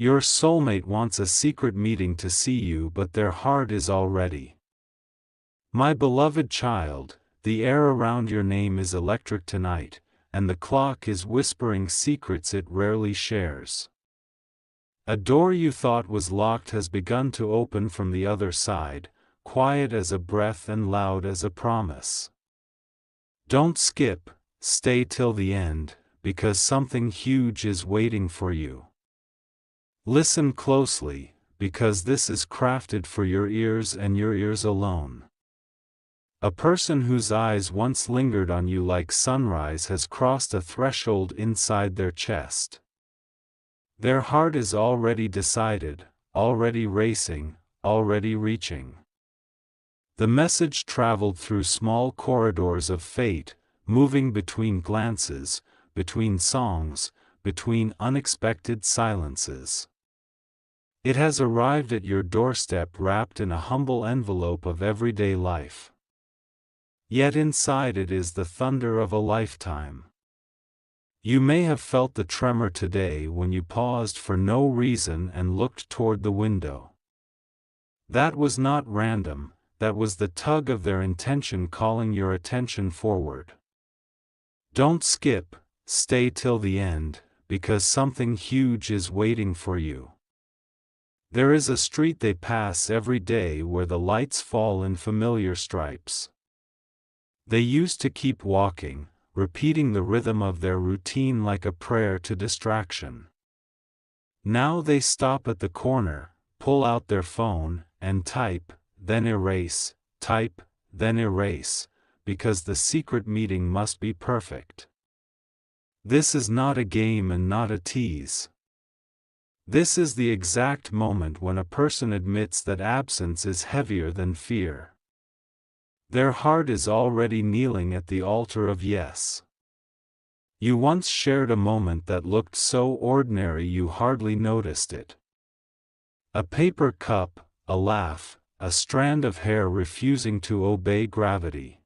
Your soulmate wants a secret meeting to see you, but their heart is all ready. My beloved child, the air around your name is electric tonight, and the clock is whispering secrets it rarely shares. A door you thought was locked has begun to open from the other side, quiet as a breath and loud as a promise. Don't skip, stay till the end, because something huge is waiting for you. Listen closely, because this is crafted for your ears and your ears alone. A person whose eyes once lingered on you like sunrise has crossed a threshold inside their chest. Their heart is already decided, already racing, already reaching. The message traveled through small corridors of fate, moving between glances, between songs, between unexpected silences. It has arrived at your doorstep wrapped in a humble envelope of everyday life. Yet inside it is the thunder of a lifetime. You may have felt the tremor today when you paused for no reason and looked toward the window. That was not random, that was the tug of their intention calling your attention forward. Don't skip, stay till the end, because something huge is waiting for you. There is a street they pass every day where the lights fall in familiar stripes. They used to keep walking, repeating the rhythm of their routine like a prayer to distraction. Now they stop at the corner, pull out their phone, and type, then erase, type, then erase, because the secret meeting must be perfect. This is not a game and not a tease. This is the exact moment when a person admits that absence is heavier than fear. Their heart is already kneeling at the altar of yes. You once shared a moment that looked so ordinary you hardly noticed it. A paper cup, a laugh, a strand of hair refusing to obey gravity.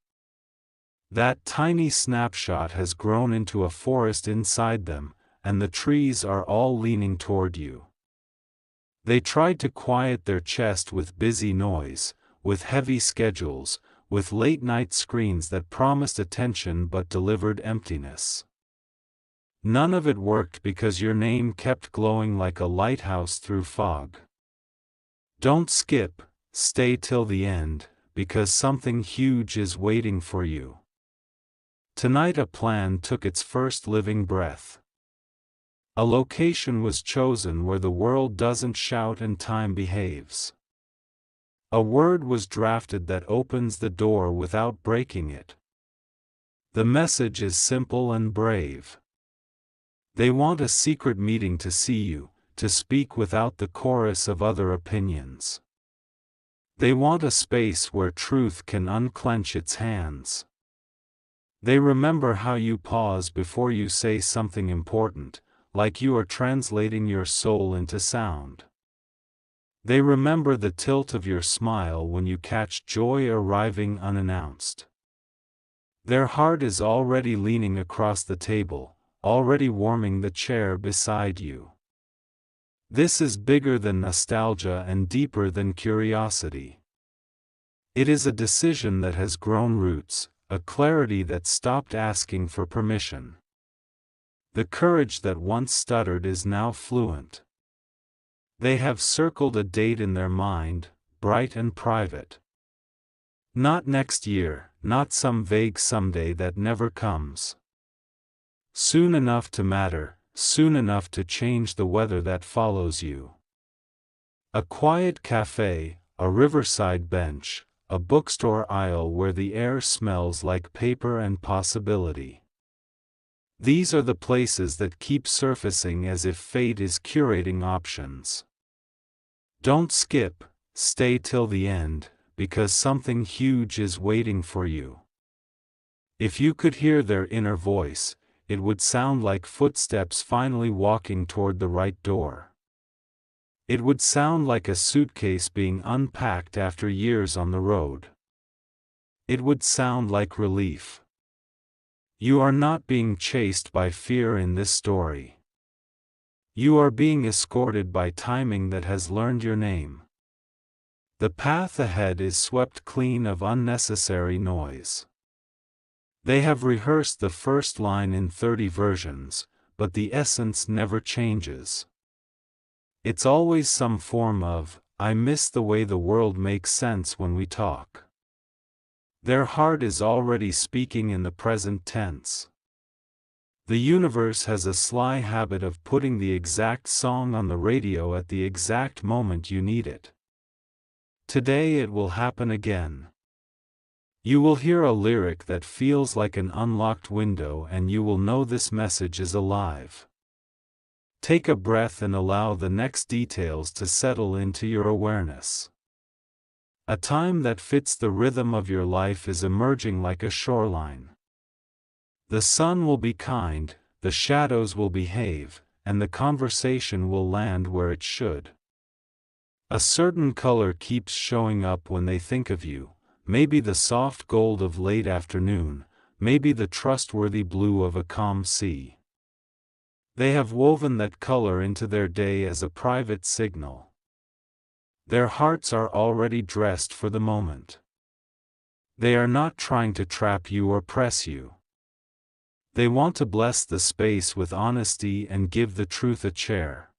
That tiny snapshot has grown into a forest inside them, and the trees are all leaning toward you. They tried to quiet their chest with busy noise, with heavy schedules, with late-night screens that promised attention but delivered emptiness. None of it worked because your name kept glowing like a lighthouse through fog. Don't skip, stay till the end, because something huge is waiting for you. Tonight a plan took its first living breath. A location was chosen where the world doesn't shout and time behaves. A word was drafted that opens the door without breaking it. The message is simple and brave. They want a secret meeting to see you, to speak without the chorus of other opinions. They want a space where truth can unclench its hands. They remember how you pause before you say something important, like you are translating your soul into sound. They remember the tilt of your smile when you catch joy arriving unannounced. Their heart is already leaning across the table, already warming the chair beside you. This is bigger than nostalgia and deeper than curiosity. It is a decision that has grown roots, a clarity that stopped asking for permission. The courage that once stuttered is now fluent. They have circled a date in their mind, bright and private. Not next year, not some vague someday that never comes. Soon enough to matter, soon enough to change the weather that follows you. A quiet cafe, a riverside bench, a bookstore aisle where the air smells like paper and possibility. These are the places that keep surfacing as if fate is curating options. Don't skip, stay till the end, because something huge is waiting for you. If you could hear their inner voice, it would sound like footsteps finally walking toward the right door. It would sound like a suitcase being unpacked after years on the road. It would sound like relief. You are not being chased by fear in this story. You are being escorted by timing that has learned your name. The path ahead is swept clean of unnecessary noise. They have rehearsed the first line in 30 versions, but the essence never changes. It's always some form of, I miss the way the world makes sense when we talk. Their heart is already speaking in the present tense. The universe has a sly habit of putting the exact song on the radio at the exact moment you need it. Today it will happen again. You will hear a lyric that feels like an unlocked window, and you will know this message is alive. Take a breath and allow the next details to settle into your awareness. A time that fits the rhythm of your life is emerging like a shoreline. The sun will be kind, the shadows will behave, and the conversation will land where it should. A certain color keeps showing up when they think of you, maybe the soft gold of late afternoon, maybe the trustworthy blue of a calm sea. They have woven that color into their day as a private signal. Their hearts are already dressed for the moment. They are not trying to trap you or press you. They want to bless the space with honesty and give the truth a chair.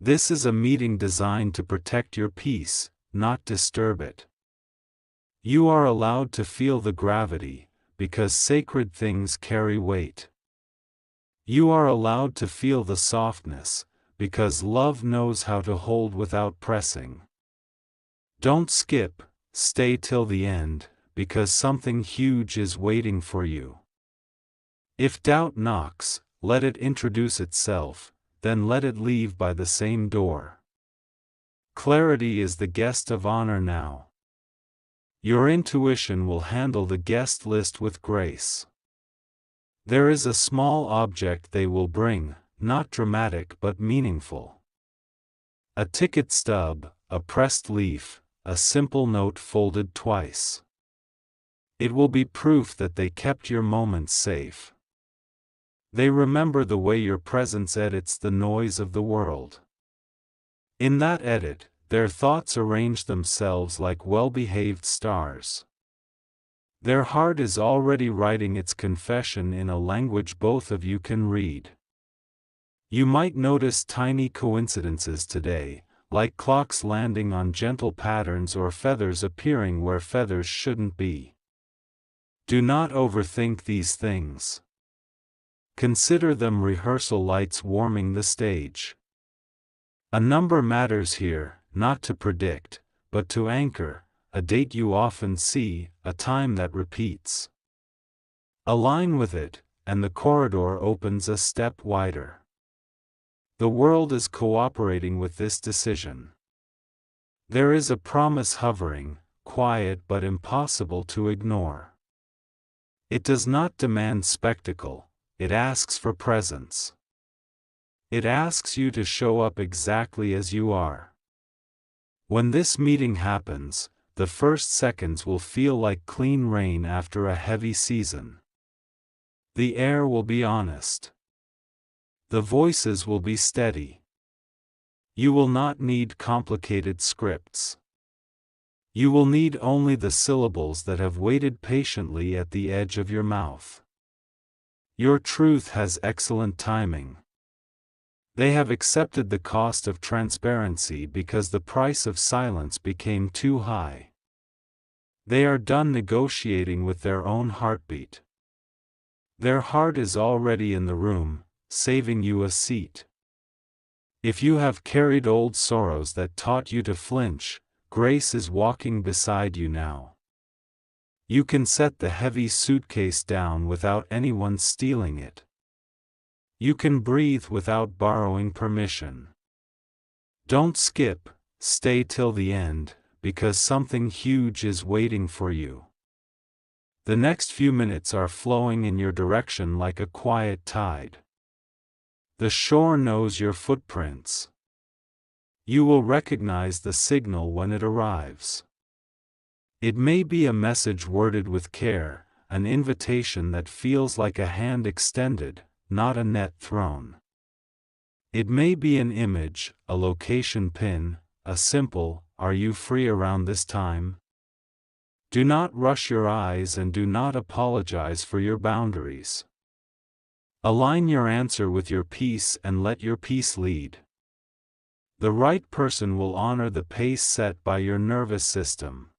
This is a meeting designed to protect your peace, not disturb it. You are allowed to feel the gravity, because sacred things carry weight. You are allowed to feel the softness, because love knows how to hold without pressing. Don't skip, stay till the end, because something huge is waiting for you. If doubt knocks, let it introduce itself, then let it leave by the same door. Clarity is the guest of honor now. Your intuition will handle the guest list with grace. There is a small object they will bring, not dramatic but meaningful. A ticket stub, a pressed leaf, a simple note folded twice. It will be proof that they kept your moments safe. They remember the way your presence edits the noise of the world. In that edit, their thoughts arrange themselves like well-behaved stars. Their heart is already writing its confession in a language both of you can read. You might notice tiny coincidences today, like clocks landing on gentle patterns or feathers appearing where feathers shouldn't be. Do not overthink these things. Consider them rehearsal lights warming the stage. A number matters here, not to predict, but to anchor, a date you often see, a time that repeats. Align with it, and the corridor opens a step wider. The world is cooperating with this decision. There is a promise hovering, quiet but impossible to ignore. It does not demand spectacle. It asks for presence. It asks you to show up exactly as you are. When this meeting happens, the first seconds will feel like clean rain after a heavy season. The air will be honest. The voices will be steady. You will not need complicated scripts. You will need only the syllables that have waited patiently at the edge of your mouth. Your truth has excellent timing. They have accepted the cost of transparency because the price of silence became too high. They are done negotiating with their own heartbeat. Their heart is already in the room, saving you a seat. If you have carried old sorrows that taught you to flinch, grace is walking beside you now. You can set the heavy suitcase down without anyone stealing it. You can breathe without borrowing permission. Don't skip, stay till the end, because something huge is waiting for you. The next few minutes are flowing in your direction like a quiet tide. The shore knows your footprints. You will recognize the signal when it arrives. It may be a message worded with care, an invitation that feels like a hand extended, not a net thrown. It may be an image, a location pin, a simple, "Are you free around this time?" Do not rush your eyes and do not apologize for your boundaries. Align your answer with your peace and let your peace lead. The right person will honor the pace set by your nervous system.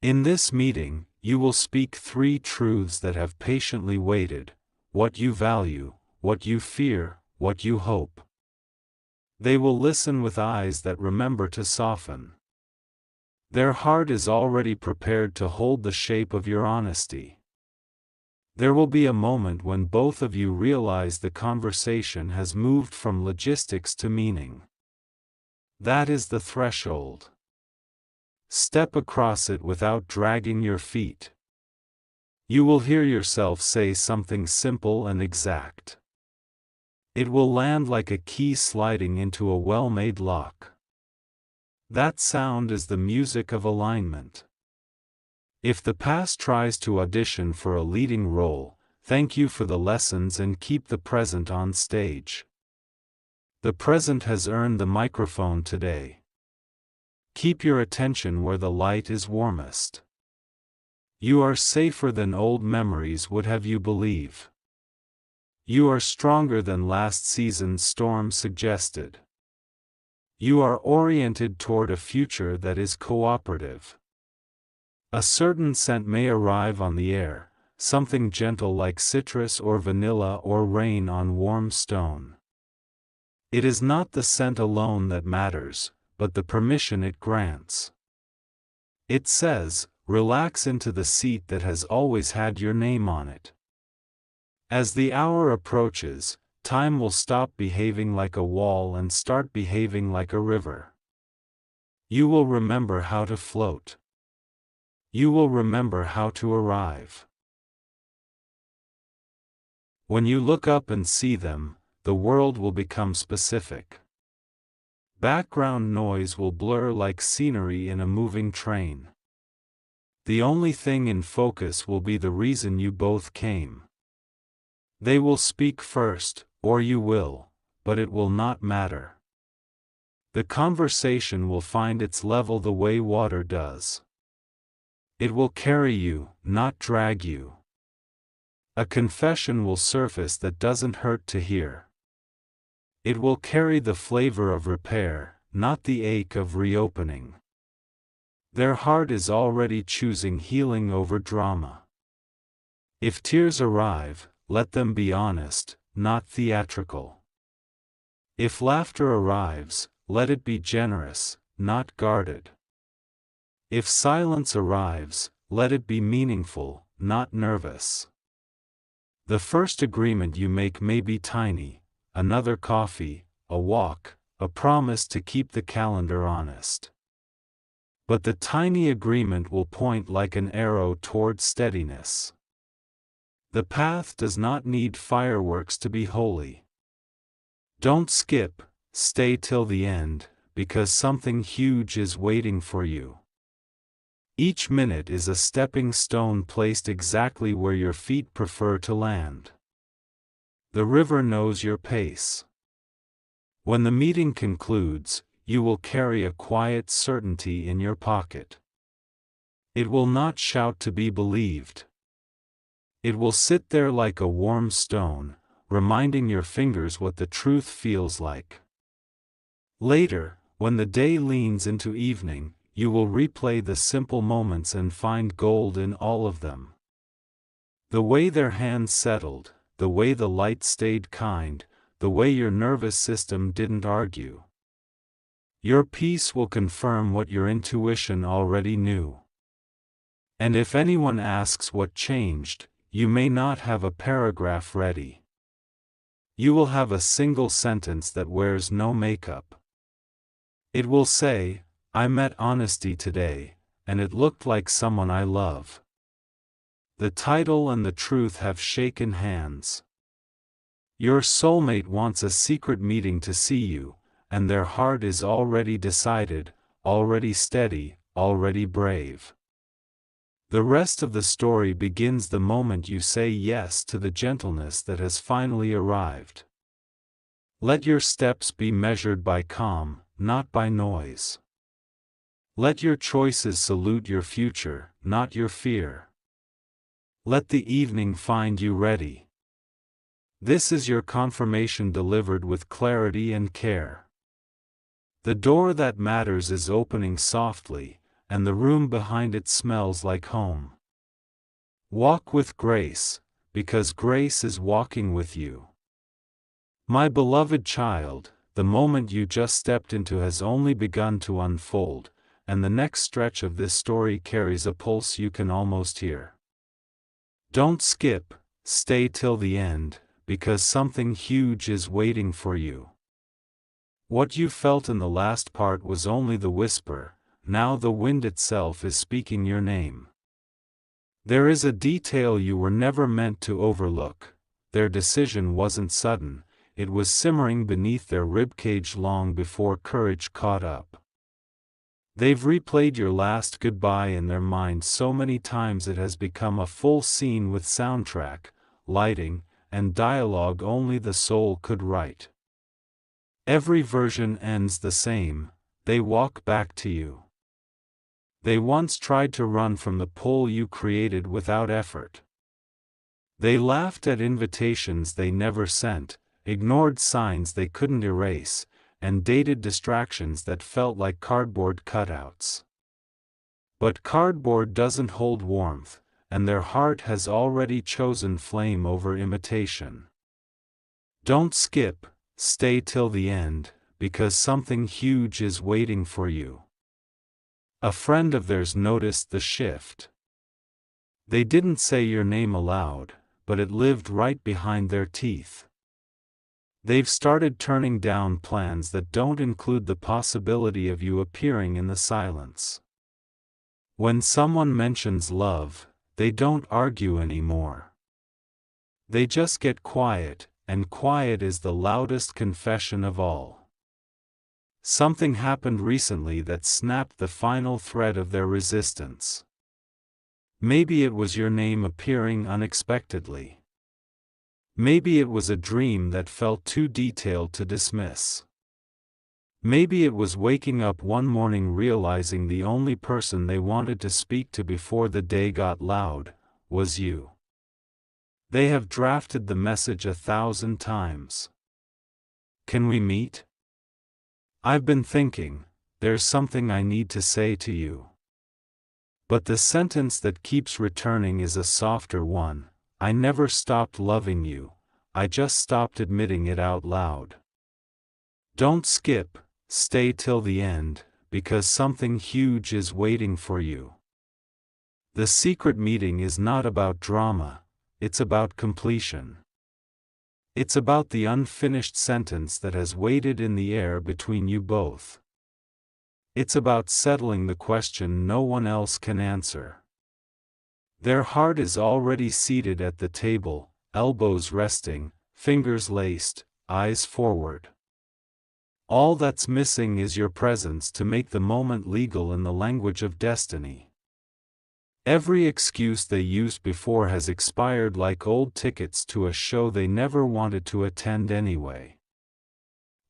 In this meeting, you will speak 3 truths that have patiently waited: what you value, what you fear, what you hope. They will listen with eyes that remember to soften. Their heart is already prepared to hold the shape of your honesty. There will be a moment when both of you realize the conversation has moved from logistics to meaning. That is the threshold. Step across it without dragging your feet. You will hear yourself say something simple and exact. It will land like a key sliding into a well-made lock. That sound is the music of alignment. If the past tries to audition for a leading role, thank you for the lessons and keep the present on stage. The present has earned the microphone today. Keep your attention where the light is warmest. You are safer than old memories would have you believe. You are stronger than last season's storm suggested. You are oriented toward a future that is cooperative. A certain scent may arrive on the air, something gentle like citrus or vanilla or rain on warm stone. It is not the scent alone that matters, but the permission it grants. It says, "Relax into the seat that has always had your name on it." As the hour approaches, time will stop behaving like a wall and start behaving like a river. You will remember how to float. You will remember how to arrive. When you look up and see them, the world will become specific. Background noise will blur like scenery in a moving train. The only thing in focus will be the reason you both came. They will speak first, or you will, but it will not matter. The conversation will find its level the way water does. It will carry you, not drag you. A confession will surface that doesn't hurt to hear. It will carry the flavor of repair, not the ache of reopening. Their heart is already choosing healing over drama. If tears arrive, let them be honest, not theatrical. If laughter arrives, let it be generous, not guarded. If silence arrives, let it be meaningful, not nervous. The first agreement you make may be tiny: another coffee, a walk, a promise to keep the calendar honest. But the tiny agreement will point like an arrow toward steadiness. The path does not need fireworks to be holy. Don't skip, stay till the end, because something huge is waiting for you. Each minute is a stepping stone placed exactly where your feet prefer to land. The river knows your pace. When the meeting concludes, you will carry a quiet certainty in your pocket. It will not shout to be believed. It will sit there like a warm stone, reminding your fingers what the truth feels like. Later, when the day leans into evening, you will replay the simple moments and find gold in all of them. The way their hands settled, the way the light stayed kind, the way your nervous system didn't argue. Your peace will confirm what your intuition already knew. And if anyone asks what changed, you may not have a paragraph ready. You will have a single sentence that wears no makeup. It will say, "I met honesty today, and it looked like someone I love." The title and the truth have shaken hands. Your soulmate wants a secret meeting to see you, and their heart is already decided, already steady, already brave. The rest of the story begins the moment you say yes to the gentleness that has finally arrived. Let your steps be measured by calm, not by noise. Let your choices salute your future, not your fear. Let the evening find you ready. This is your confirmation delivered with clarity and care. The door that matters is opening softly, and the room behind it smells like home. Walk with grace, because grace is walking with you. My beloved child, the moment you just stepped into has only begun to unfold, and the next stretch of this story carries a pulse you can almost hear. Don't skip, stay till the end, because something huge is waiting for you. What you felt in the last part was only the whisper, now the wind itself is speaking your name. There is a detail you were never meant to overlook. Their decision wasn't sudden, it was simmering beneath their ribcage long before courage caught up. They've replayed your last goodbye in their minds so many times it has become a full scene with soundtrack, lighting, and dialogue only the soul could write. Every version ends the same, they walk back to you. They once tried to run from the pull you created without effort. They laughed at invitations they never sent, ignored signs they couldn't erase, and dated distractions that felt like cardboard cutouts. But cardboard doesn't hold warmth, and their heart has already chosen flame over imitation. Don't skip, stay till the end, because something huge is waiting for you. A friend of theirs noticed the shift. They didn't say your name aloud, but it lived right behind their teeth. They've started turning down plans that don't include the possibility of you appearing in the silence. When someone mentions love, they don't argue anymore. They just get quiet, and quiet is the loudest confession of all. Something happened recently that snapped the final thread of their resistance. Maybe it was your name appearing unexpectedly. Maybe it was a dream that felt too detailed to dismiss. Maybe it was waking up one morning realizing the only person they wanted to speak to before the day got loud was you. They have drafted the message 1,000 times. Can we meet? I've been thinking, there's something I need to say to you. But the sentence that keeps returning is a softer one. I never stopped loving you, I just stopped admitting it out loud. Don't skip, stay till the end, because something huge is waiting for you. The secret meeting is not about drama, it's about completion. It's about the unfinished sentence that has waited in the air between you both. It's about settling the question no one else can answer. Their heart is already seated at the table, elbows resting, fingers laced, eyes forward. All that's missing is your presence to make the moment legal in the language of destiny. Every excuse they used before has expired like old tickets to a show they never wanted to attend anyway.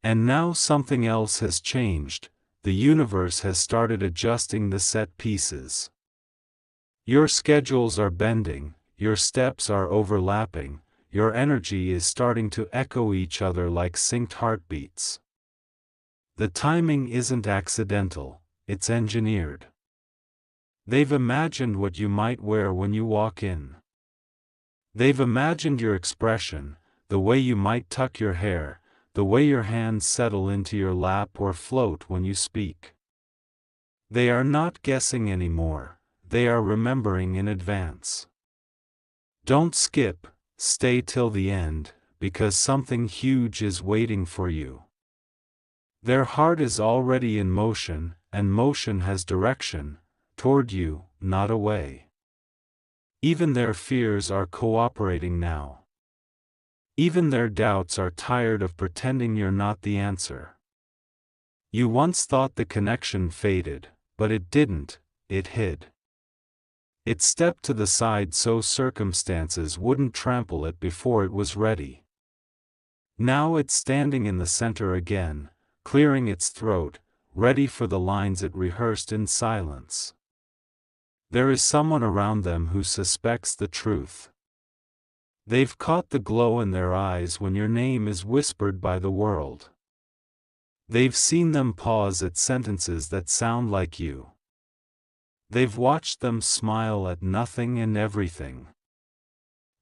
And now something else has changed, the universe has started adjusting the set pieces. Your schedules are bending, your steps are overlapping, your energy is starting to echo each other like synced heartbeats. The timing isn't accidental, it's engineered. They've imagined what you might wear when you walk in. They've imagined your expression, the way you might tuck your hair, the way your hands settle into your lap or float when you speak. They are not guessing anymore. They are remembering in advance. Don't skip, stay till the end, because something huge is waiting for you. Their heart is already in motion, and motion has direction, toward you, not away. Even their fears are cooperating now. Even their doubts are tired of pretending you're not the answer. You once thought the connection faded, but it didn't, it hid. It stepped to the side so circumstances wouldn't trample it before it was ready. Now it's standing in the center again, clearing its throat, ready for the lines it rehearsed in silence. There is someone around them who suspects the truth. They've caught the glow in their eyes when your name is whispered by the world. They've seen them pause at sentences that sound like you. They've watched them smile at nothing and everything.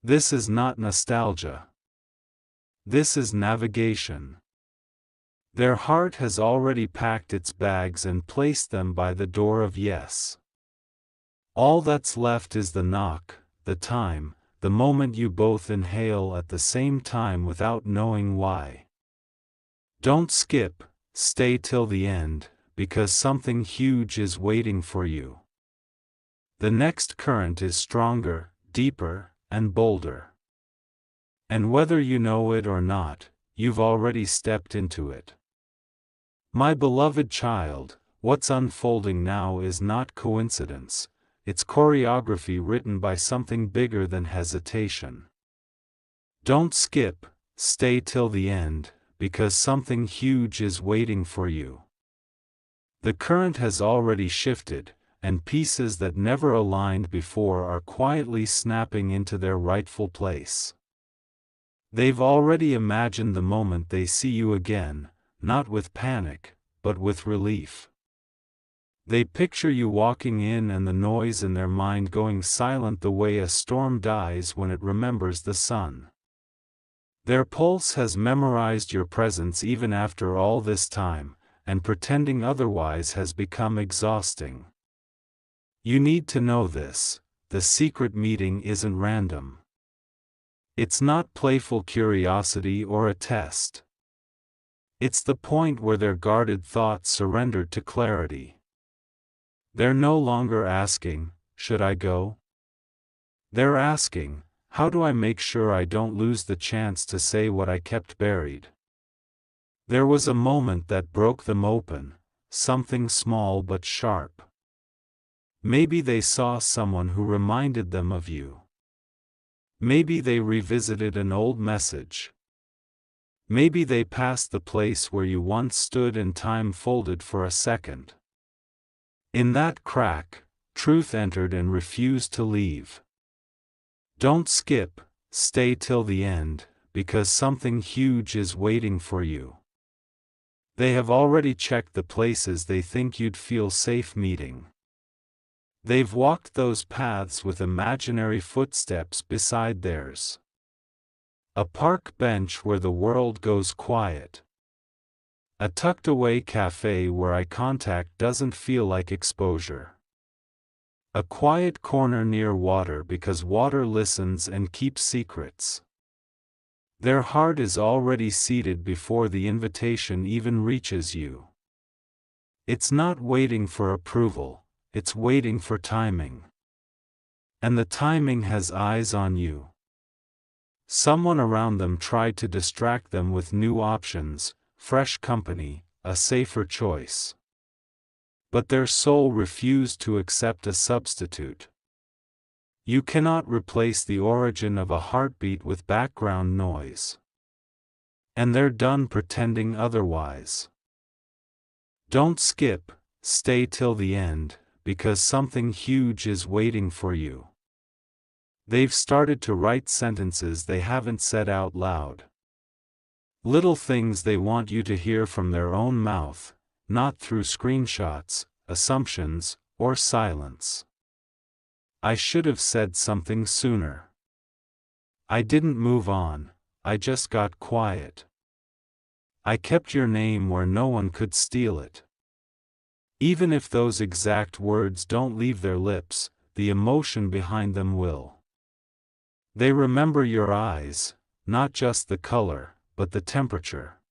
This is not nostalgia. This is navigation. Their heart has already packed its bags and placed them by the door of yes. All that's left is the knock, the time, the moment you both inhale at the same time without knowing why. Don't skip, stay till the end, because something huge is waiting for you. The next current is stronger, deeper, and bolder. And whether you know it or not, you've already stepped into it. My beloved child, what's unfolding now is not coincidence, it's choreography written by something bigger than hesitation. Don't skip, stay till the end, because something huge is waiting for you. The current has already shifted, and pieces that never aligned before are quietly snapping into their rightful place. They've already imagined the moment they see you again, not with panic, but with relief. They picture you walking in and the noise in their mind going silent the way a storm dies when it remembers the sun. Their pulse has memorized your presence even after all this time, and pretending otherwise has become exhausting. You need to know this: the secret meeting isn't random. It's not playful curiosity or a test. It's the point where their guarded thoughts surrendered to clarity. They're no longer asking, "Should I go?" They're asking, "How do I make sure I don't lose the chance to say what I kept buried?" There was a moment that broke them open, something small but sharp. Maybe they saw someone who reminded them of you. Maybe they revisited an old message. Maybe they passed the place where you once stood and time folded for a second. In that crack, truth entered and refused to leave. Don't skip, stay till the end, because something huge is waiting for you. They have already checked the places they think you'd feel safe meeting. They've walked those paths with imaginary footsteps beside theirs. A park bench where the world goes quiet. A tucked-away cafe where eye contact doesn't feel like exposure. A quiet corner near water because water listens and keeps secrets. Their heart is already seated before the invitation even reaches you. It's not waiting for approval, it's waiting for timing. And the timing has eyes on you. Someone around them tried to distract them with new options, fresh company, a safer choice. But their soul refused to accept a substitute. You cannot replace the origin of a heartbeat with background noise. And they're done pretending otherwise. Don't skip, stay till the end, because something huge is waiting for you. They've started to write sentences they haven't said out loud. Little things they want you to hear from their own mouth, not through screenshots, assumptions, or silence. I should have said something sooner. I didn't move on, I just got quiet. I kept your name where no one could steal it. Even if those exact words don't leave their lips, the emotion behind them will. They remember your eyes, not just the color, but the temperature.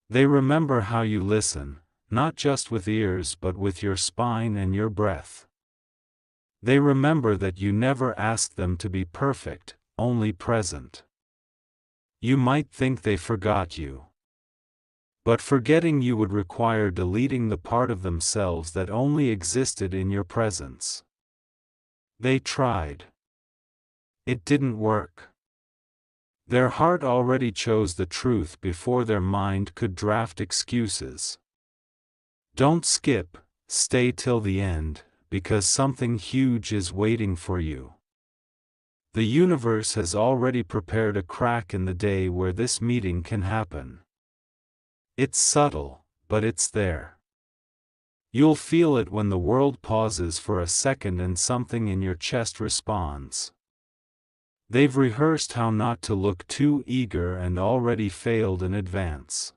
They remember how you listen, not just with ears but with your spine and your breath. They remember that you never asked them to be perfect, only present. You might think they forgot you. But forgetting you would require deleting the part of themselves that only existed in your presence. They tried. It didn't work. Their heart already chose the truth before their mind could draft excuses. Don't skip, stay till the end, because something huge is waiting for you. The universe has already prepared a crack in the day where this meeting can happen. It's subtle, but it's there. You'll feel it when the world pauses for a second and something in your chest responds. They've rehearsed how not to look too eager and already failed in advance.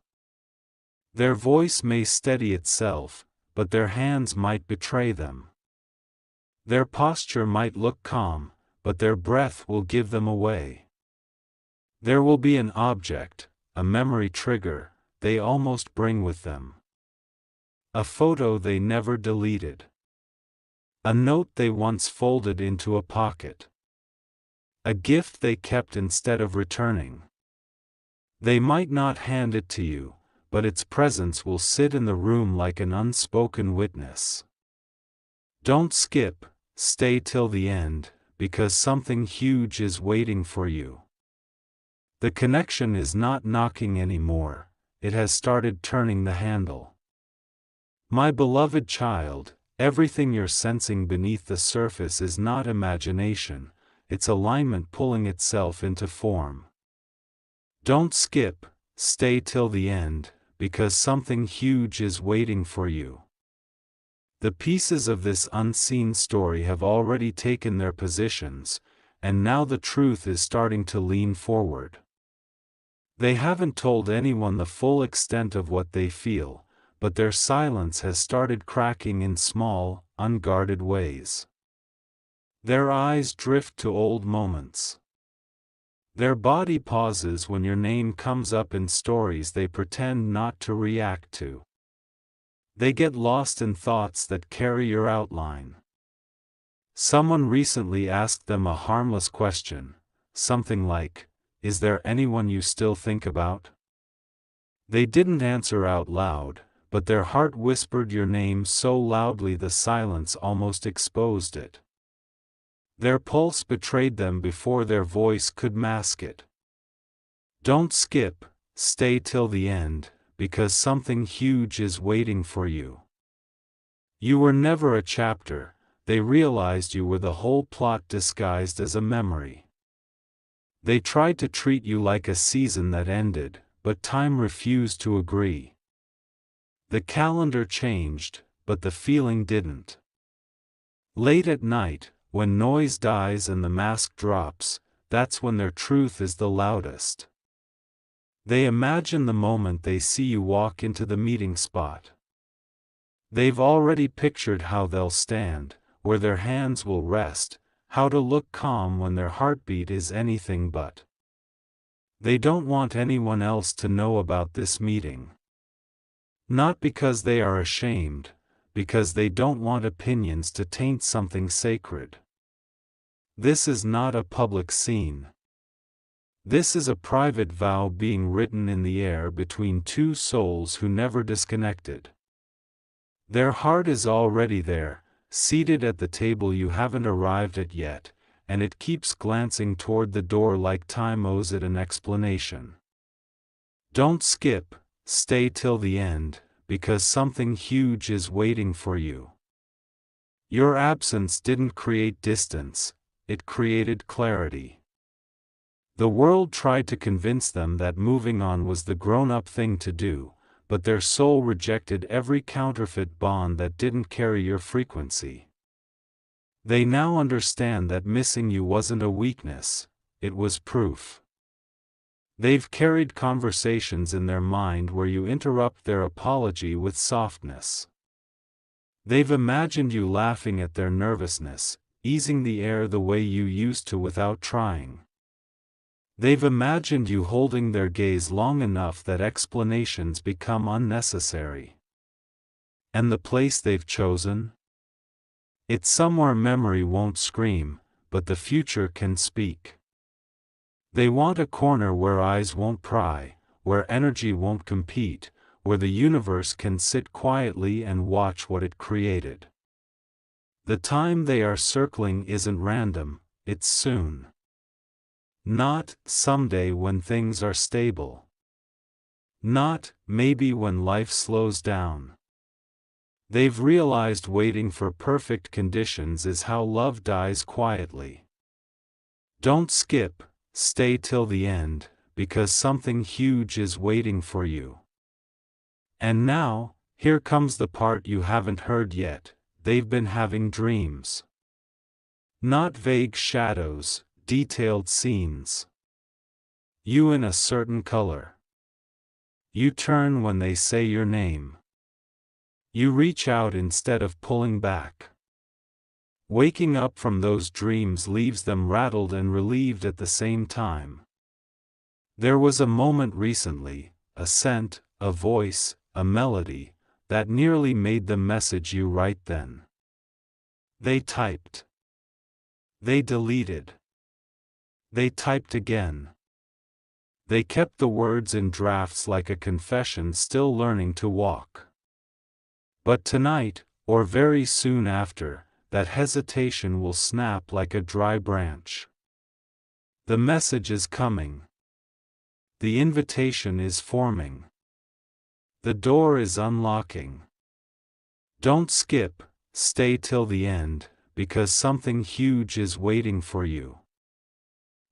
Their voice may steady itself, but their hands might betray them. Their posture might look calm, but their breath will give them away. There will be an object, a memory trigger, they almost bring with them. A photo they never deleted. A note they once folded into a pocket. A gift they kept instead of returning. They might not hand it to you, but its presence will sit in the room like an unspoken witness. Don't skip, stay till the end, because something huge is waiting for you. The connection is not knocking anymore, it has started turning the handle. My beloved child, everything you're sensing beneath the surface is not imagination, it's alignment pulling itself into form. Don't skip, stay till the end, because something huge is waiting for you. The pieces of this unseen story have already taken their positions, and now the truth is starting to lean forward. They haven't told anyone the full extent of what they feel, but their silence has started cracking in small, unguarded ways. Their eyes drift to old moments. Their body pauses when your name comes up in stories they pretend not to react to. They get lost in thoughts that carry your outline. Someone recently asked them a harmless question, something like, "Is there anyone you still think about?" They didn't answer out loud, but their heart whispered your name so loudly the silence almost exposed it. Their pulse betrayed them before their voice could mask it. Don't skip, stay till the end, because something huge is waiting for you. You were never a chapter, they realized you were the whole plot disguised as a memory. They tried to treat you like a season that ended, but time refused to agree. The calendar changed, but the feeling didn't. Late at night, when noise dies and the mask drops, that's when their truth is the loudest. They imagine the moment they see you walk into the meeting spot. They've already pictured how they'll stand, where their hands will rest, how to look calm when their heartbeat is anything but. They don't want anyone else to know about this meeting. Not because they are ashamed, because they don't want opinions to taint something sacred. This is not a public scene. This is a private vow being written in the air between two souls who never disconnected. Their heart is already there, seated at the table you haven't arrived at yet, and it keeps glancing toward the door like time owes it an explanation. Don't skip, stay till the end, because something huge is waiting for you. Your absence didn't create distance, it created clarity. The world tried to convince them that moving on was the grown-up thing to do, but their soul rejected every counterfeit bond that didn't carry your frequency. They now understand that missing you wasn't a weakness, it was proof. They've carried conversations in their mind where you interrupt their apology with softness. They've imagined you laughing at their nervousness, easing the air the way you used to without trying. They've imagined you holding their gaze long enough that explanations become unnecessary. And the place they've chosen? It's somewhere memory won't scream, but the future can speak. They want a corner where eyes won't pry, where energy won't compete, where the universe can sit quietly and watch what it created. The time they are circling isn't random, it's soon. Not someday when things are stable. Not maybe when life slows down. They've realized waiting for perfect conditions is how love dies quietly. Don't skip, stay till the end, because something huge is waiting for you. And now, here comes the part you haven't heard yet. They've been having dreams. Not vague shadows, detailed scenes. You in a certain color. You turn when they say your name. You reach out instead of pulling back. Waking up from those dreams leaves them rattled and relieved at the same time. There was a moment recently, a scent, a voice, a melody, that nearly made them message you right then. They typed. They deleted. They typed again. They kept the words in drafts like a confession still learning to walk. But tonight, or very soon after, that hesitation will snap like a dry branch. The message is coming. The invitation is forming. The door is unlocking. Don't skip, stay till the end, because something huge is waiting for you.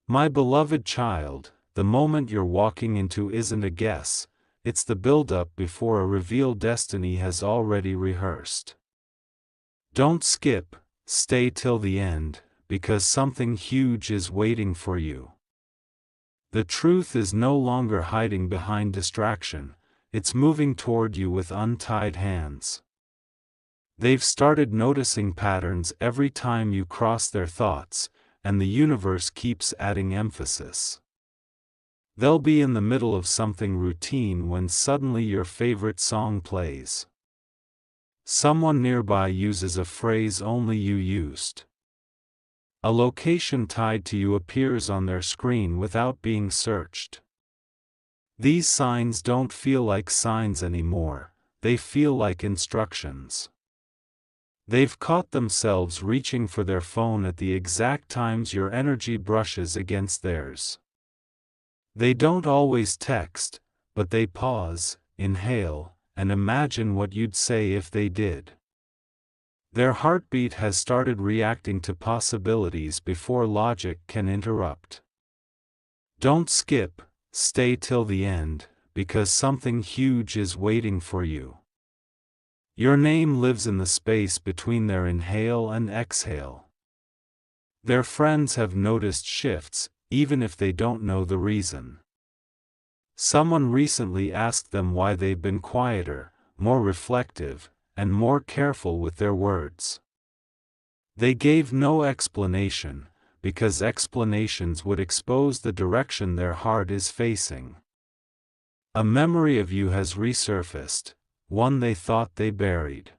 My beloved child, the moment you're walking into isn't a guess, it's the build-up before a revealed destiny has already rehearsed. Don't skip, stay till the end, because something huge is waiting for you. The truth is no longer hiding behind distraction, it's moving toward you with untied hands. They've started noticing patterns every time you cross their thoughts, and the universe keeps adding emphasis. They'll be in the middle of something routine when suddenly your favorite song plays. Someone nearby uses a phrase only you used. A location tied to you appears on their screen without being searched. These signs don't feel like signs anymore, they feel like instructions. They've caught themselves reaching for their phone at the exact times your energy brushes against theirs. They don't always text, but they pause, inhale, and imagine what you'd say if they did. Their heartbeat has started reacting to possibilities before logic can interrupt. Don't skip, stay till the end, because something huge is waiting for you. Your name lives in the space between their inhale and exhale. Their friends have noticed shifts, even if they don't know the reason. Someone recently asked them why they've been quieter, more reflective, and more careful with their words. They gave no explanation, because explanations would expose the direction their heart is facing. A memory of you has resurfaced, one they thought they buried.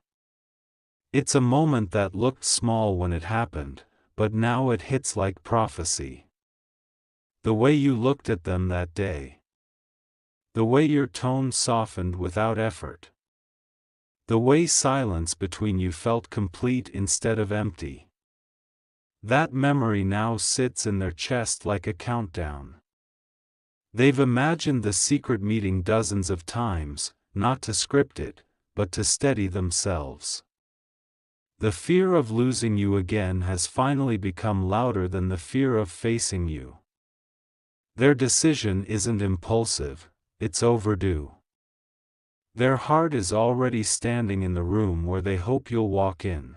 It's a moment that looked small when it happened, but now it hits like prophecy. The way you looked at them that day. The way your tone softened without effort. The way silence between you felt complete instead of empty. That memory now sits in their chest like a countdown. They've imagined the secret meeting dozens of times, not to script it, but to steady themselves. The fear of losing you again has finally become louder than the fear of facing you. Their decision isn't impulsive, it's overdue. Their heart is already standing in the room where they hope you'll walk in.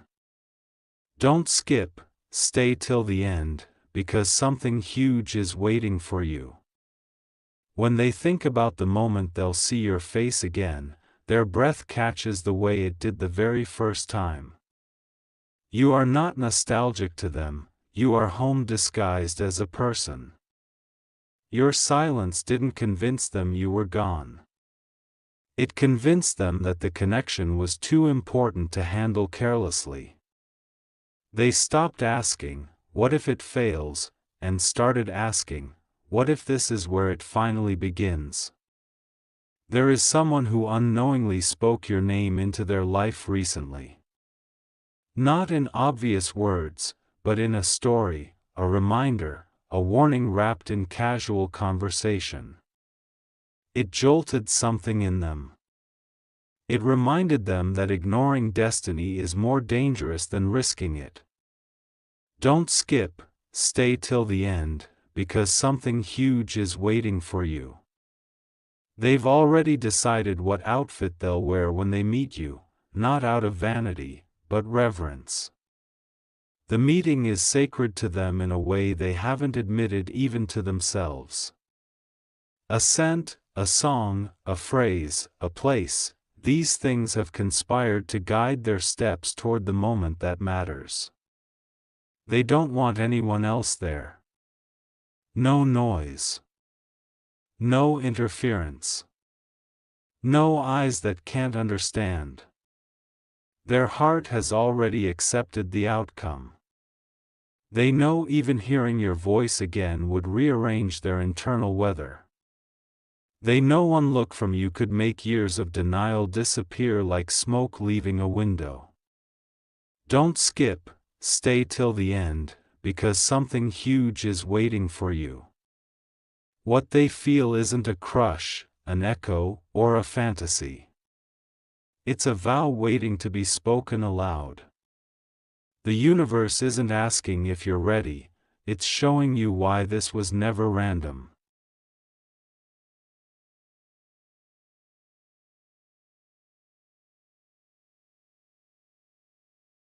Don't skip, stay till the end, because something huge is waiting for you. When they think about the moment they'll see your face again, their breath catches the way it did the very first time. You are not nostalgic to them, you are home disguised as a person. Your silence didn't convince them you were gone. It convinced them that the connection was too important to handle carelessly. They stopped asking, "What if it fails?" and started asking, "What if this is where it finally begins?" There is someone who unknowingly spoke your name into their life recently. Not in obvious words, but in a story, a reminder, a warning wrapped in casual conversation. It jolted something in them. It reminded them that ignoring destiny is more dangerous than risking it. Don't skip, stay till the end, because something huge is waiting for you. They've already decided what outfit they'll wear when they meet you, not out of vanity, but reverence. The meeting is sacred to them in a way they haven't admitted even to themselves. A scent, a song, a phrase, a place, these things have conspired to guide their steps toward the moment that matters. They don't want anyone else there. No noise. No interference. No eyes that can't understand. Their heart has already accepted the outcome. They know even hearing your voice again would rearrange their internal weather. They know one look from you could make years of denial disappear like smoke leaving a window. Don't skip, stay till the end, because something huge is waiting for you. What they feel isn't a crush, an echo, or a fantasy. It's a vow waiting to be spoken aloud. The universe isn't asking if you're ready, it's showing you why this was never random.